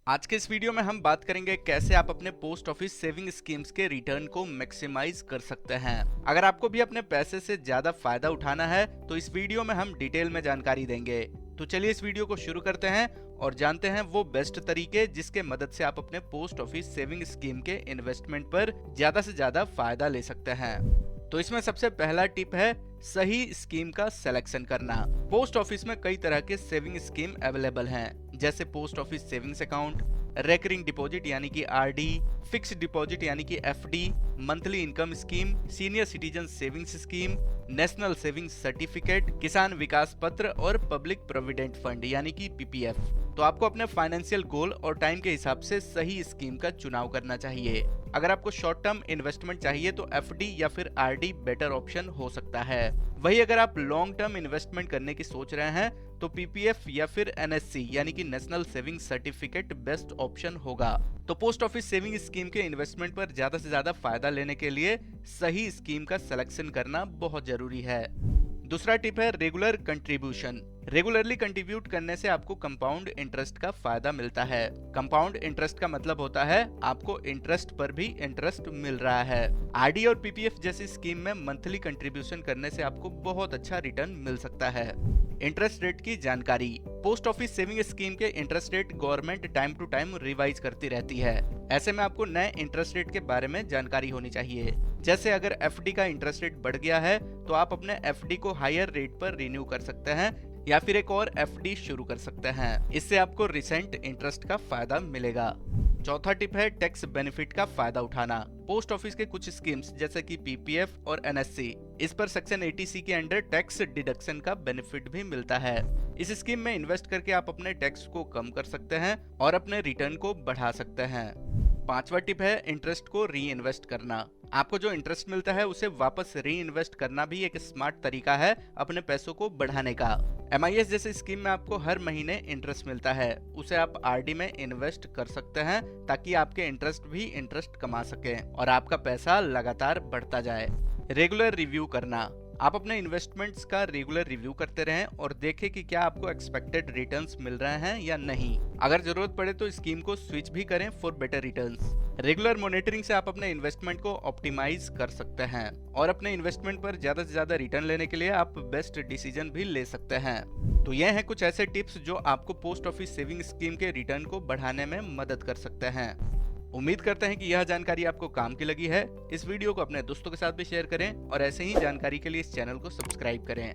आज के इस वीडियो में हम बात करेंगे कैसे आप अपने पोस्ट ऑफिस सेविंग स्कीम्स के रिटर्न को मैक्सिमाइज कर सकते हैं। अगर आपको भी अपने पैसे से ज्यादा फायदा उठाना है तो इस वीडियो में हम डिटेल में जानकारी देंगे। तो चलिए इस वीडियो को शुरू करते हैं और जानते हैं वो बेस्ट तरीके जिसके मदद से आप अपने पोस्ट ऑफिस सेविंग स्कीम के इन्वेस्टमेंट पर ज्यादा से ज्यादा फायदा ले सकते हैं। तो इसमें सबसे पहला टिप है सही स्कीम का सिलेक्शन करना। पोस्ट ऑफिस में कई तरह के सेविंग स्कीम अवेलेबल हैं, जैसे post office savings account, recurring deposit यानी कि आरडी, फिक्स्ड डिपॉजिट यानी कि FD, monthly income scheme, senior citizen savings scheme, national savings certificate, किसान विकास पत्र और पब्लिक प्रोविडेंट फंड यानी कि पीपीएफ। तो आपको अपने फाइनेंशियल गोल और टाइम के हिसाब से सही स्कीम का चुनाव करना चाहिए। अगर आपको शॉर्ट टर्म इन्वेस्टमेंट चाहिए तो एफडी या फिर आरडी बेटर ऑप्शन हो सकता है। वही अगर आप लॉन्ग टर्म इन्वेस्टमेंट करने की सोच रहे हैं तो पीपीएफ या फिर एनएससी यानी कि national saving certificate best option होगा। तो पोस्ट ऑफिस सेविंग स्कीम के इन्वेस्टमेंट पर ज्यादा से ज्यादा फायदा लेने के लिए सही स्कीम का सिलेक्शन करना बहुत जरूरी है। दूसरा टिप है रेगुलर कंट्रीब्यूशन। रेगुलरली कंट्रीब्यूट करने से आपको कंपाउंड इंटरेस्ट का फायदा मिलता है। कंपाउंड इंटरेस्ट का मतलब होता है आपको इंटरेस्ट पर भी इंटरेस्ट मिल रहा है। आरडी और पीपीएफ जैसी स्कीम में मंथली कंट्रीब्यूशन करने से आपको बहुत अच्छा रिटर्न मिल सकता है। इंटरेस्ट रेट की जानकारी। पोस्ट ऑफिस सेविंग स्कीम के interest rate government time to time revise करती रहती है। ऐसे में आपको नए इंटरेस्ट रेट के बारे में जानकारी होनी चाहिए। जैसे अगर एफडी का इंटरेस्ट रेट बढ़ गया है तो आप अपने एफडी को हायर रेट पर रिन्यू कर सकते हैं या फिर एक और एफडी शुरू कर सकते हैं। इससे आपको रिसेंट इंटरेस्ट का फायदा मिलेगा। चौथा टिप है टैक्स बेनिफिट का फायदा उठाना। पोस्ट ऑफिस के कुछ स्कीम्स जैसे कि पीपीएफ और एनएससी, इस पर सेक्शन 80C के अंडर टैक्स डिडक्शन का बेनिफिट भी मिलता है। इस स्कीम में इन्वेस्ट करके आप अपने टैक्स को कम कर सकते हैं और अपने रिटर्न को बढ़ा सकते हैं। पांचवा टिप है इंटरेस्ट को री इन्वेस्ट करना। आपको जो इंटरेस्ट मिलता है उसे वापस री इन्वेस्ट करना भी एक स्मार्ट तरीका है अपने पैसों को बढ़ाने का। एमआईएस जैसे स्कीम में आपको हर महीने इंटरेस्ट मिलता है, उसे आप आरडी में इन्वेस्ट कर सकते हैं ताकि आपके इंटरेस्ट भी इंटरेस्ट कमा सके और आपका पैसा लगातार बढ़ता जाए। रेगुलर रिव्यू करना। आप अपने इन्वेस्टमेंट्स का रेगुलर रिव्यू करते रहें और देखें कि क्या आपको एक्सपेक्टेड रिटर्न्स मिल रहे हैं या नहीं। अगर जरूरत पड़े तो स्कीम को स्विच भी करें for better returns. Regular monitoring से आप अपने इन्वेस्टमेंट को ऑप्टिमाइज कर सकते हैं और अपने इन्वेस्टमेंट पर ज्यादा से ज्यादा रिटर्न लेने के लिए आप बेस्ट डिसीजन भी ले सकते हैं। तो ये हैं कुछ ऐसे टिप्स जो आपको पोस्ट ऑफिस सेविंग स्कीम के रिटर्न को बढ़ाने में मदद कर सकते हैं। उम्मीद करते हैं कि यह जानकारी आपको काम की लगी है। इस वीडियो को अपने दोस्तों के साथ भी शेयर करें और ऐसे ही जानकारी के लिए इस चैनल को सब्सक्राइब करें।